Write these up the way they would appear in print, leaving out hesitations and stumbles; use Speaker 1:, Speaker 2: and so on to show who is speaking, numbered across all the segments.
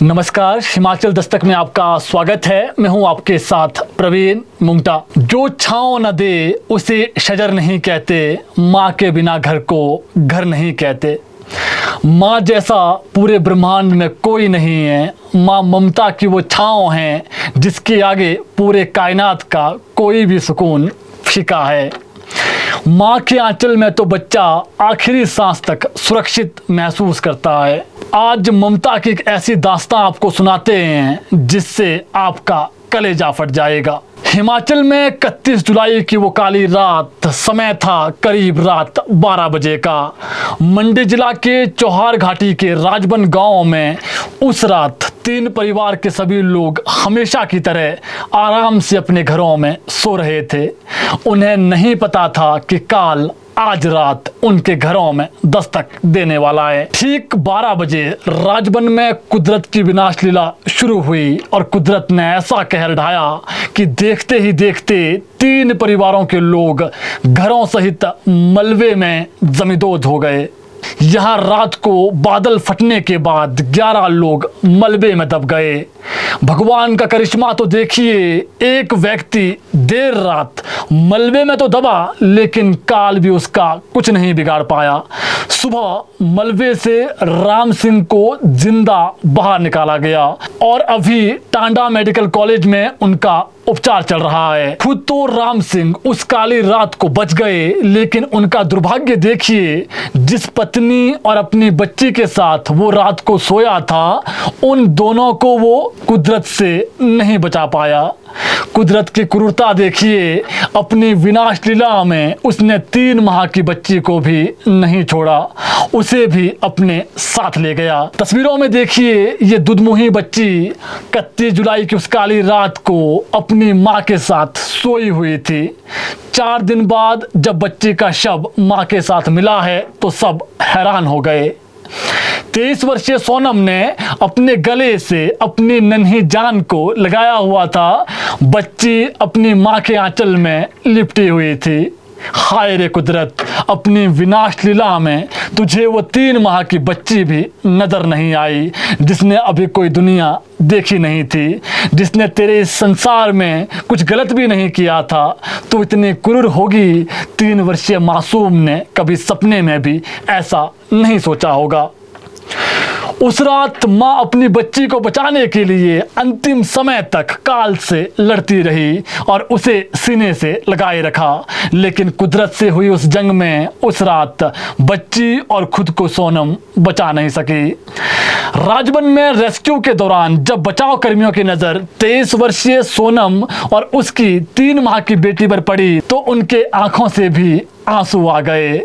Speaker 1: नमस्कार, हिमाचल दस्तक में आपका स्वागत है। मैं हूं आपके साथ प्रवीण मुंगटा। जो छांव न दे उसे शजर नहीं कहते, माँ के बिना घर को घर नहीं कहते। माँ जैसा पूरे ब्रह्मांड में कोई नहीं है। माँ ममता की वो छांव है जिसके आगे पूरे कायनात का कोई भी सुकून फीका है। माँ के आंचल में तो बच्चा आखिरी सांस तक सुरक्षित महसूस करता है। आज ममता की एक ऐसी दास्तां आपको सुनाते हैं जिससे आपका कलेजा फट जाएगा। हिमाचल में 31 जुलाई की वो काली रात, समय था करीब रात 12 बजे का। मंडी जिला के चौहार घाटी के राजबन गांव में उस रात 3 परिवार के सभी लोग हमेशा की तरह आराम से अपने घरों में सो रहे थे। उन्हें नहीं पता था कि काल आज रात उनके घरों में दस्तक देने वाला है। ठीक 12 बजे राजबन में कुदरत की विनाश लीला शुरू हुई और कुदरत ने ऐसा कहर ढाया कि देखते ही देखते 3 परिवारों के लोग घरों सहित मलबे में जमींदोज हो गए। यहाँ रात को बादल फटने के बाद 11 लोग मलबे में दब गए। भगवान का करिश्मा तो देखिए, एक व्यक्ति देर रात मलबे में तो दबा लेकिन काल भी उसका कुछ नहीं बिगाड़ पाया। सुबह मलबे से राम सिंह को जिंदा बाहर निकाला गया और अभी टांडा मेडिकल कॉलेज में उनका उपचार चल रहा है। खुद तो राम सिंह उस काली रात को बच गए, लेकिन उनका दुर्भाग्य देखिए, जिस पत्नी और अपनी बच्ची के साथ वो रात को सोया था, उन दोनों को वो कुदरत से नहीं बचा पाया। कुदरत की क्रूरता देखिए, अपनी विनाश लीला में उसने 3 माह की बच्ची को भी नहीं छोड़ा, उसे भी अपने साथ ले गया। तस्वीरों में देखिए, ये दुधमुही बच्ची 31 जुलाई की उस काली रात को अपनी माँ के साथ सोई हुई थी। 4 दिन बाद जब बच्ची का शव माँ के साथ मिला है तो सब हैरान हो गए। 23 वर्षीय सोनम ने अपने गले से अपनी नन्ही जान को लगाया हुआ था। बच्ची अपनी माँ के आंचल में लिपटी हुई थी। हाय रे कुदरत, अपनी विनाश लीला में तुझे वो 3 माह की बच्ची भी नजर नहीं आई, जिसने अभी कोई दुनिया देखी नहीं थी, जिसने तेरे इस संसार में कुछ गलत भी नहीं किया था। तो इतनी क्रूर होगी, 3 वर्षीय मासूम ने कभी सपने में भी ऐसा नहीं सोचा होगा। उस रात माँ अपनी बच्ची को बचाने के लिए अंतिम समय तक काल से लड़ती रही और उसे सीने से लगाए रखा, लेकिन कुदरत से हुई उस जंग में उस रात बच्ची और खुद को सोनम बचा नहीं सकी। राजबन में रेस्क्यू के दौरान जब बचाव कर्मियों की नज़र 23 वर्षीय सोनम और उसकी 3 माह की बेटी पर पड़ी तो उनके आंखों से भी आंसू आ गए।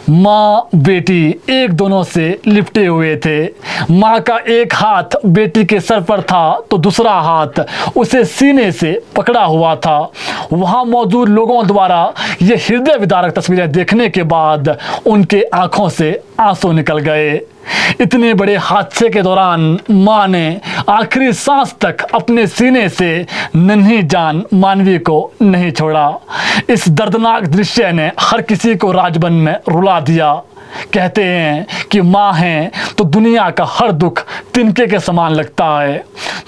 Speaker 1: माँ बेटी एक दोनों से लिपटे हुए थे। माँ का एक हाथ बेटी के सर पर था तो दूसरा हाथ उसे सीने से पकड़ा हुआ था। वहाँ मौजूद लोगों द्वारा ये हृदय विदारक तस्वीरें देखने के बाद उनके आंखों से आंसू निकल गए। इतने बड़े हादसे के दौरान माँ ने आखिरी सांस तक अपने सीने से नन्ही जान मानवी को नहीं छोड़ा। इस दर्दनाक दृश्य ने हर किसी को राजबन में रुला दिया। कहते हैं कि माँ है तो दुनिया का हर दुख तिनके के समान लगता है।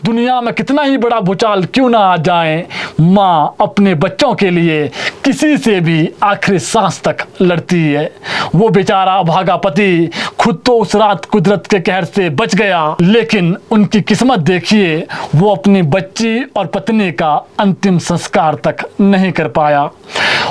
Speaker 1: दुनिया में कितना ही बड़ा भूचाल क्यों ना आ जाए, माँ अपने बच्चों के लिए किसी से भी आखिरी सांस तक लड़ती है। वो बेचारा भागा पति खुद तो उस रात कुदरत के कहर से बच गया, लेकिन उनकी किस्मत देखिए, वो अपनी बच्ची और पत्नी का अंतिम संस्कार तक नहीं कर पाया।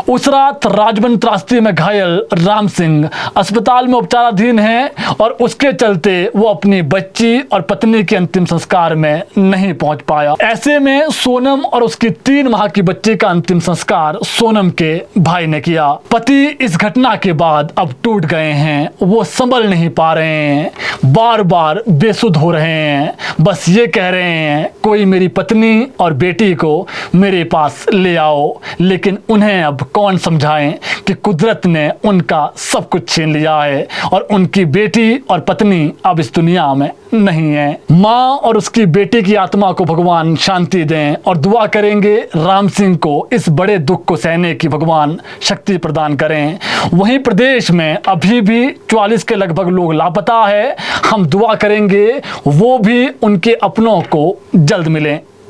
Speaker 1: उस रात राजबन त्रासदी में घायल राम सिंह अस्पताल में उपचाराधीन है और उसके चलते वो अपनी बच्ची और पत्नी के अंतिम संस्कार में नहीं पहुंच पाया। ऐसे में सोनम और उसकी 3 माह की बच्ची का अंतिम संस्कार सोनम के भाई ने किया। पति इस घटना के बाद अब टूट गए हैं, वो संभल नहीं पा रहे हैं, बार बार बेसुध हो रहे हैं, बस ये कह रहे हैं कोई मेरी पत्नी और बेटी को मेरे पास ले आओ। लेकिन उन्हें अब कौन समझाएं कि कुदरत ने उनका सब कुछ छीन लिया है और उनकी बेटी और पत्नी अब इस दुनिया में नहीं है। माँ और उसकी बेटी की आत्मा को भगवान शांति दें और दुआ करेंगे राम सिंह को इस बड़े दुख को सहने की भगवान शक्ति प्रदान करें। वहीं प्रदेश में अभी भी 44 के लगभग लोग लापता है। हम दुआ करेंगे वो भी उनके अपनों को जल्द मिलें।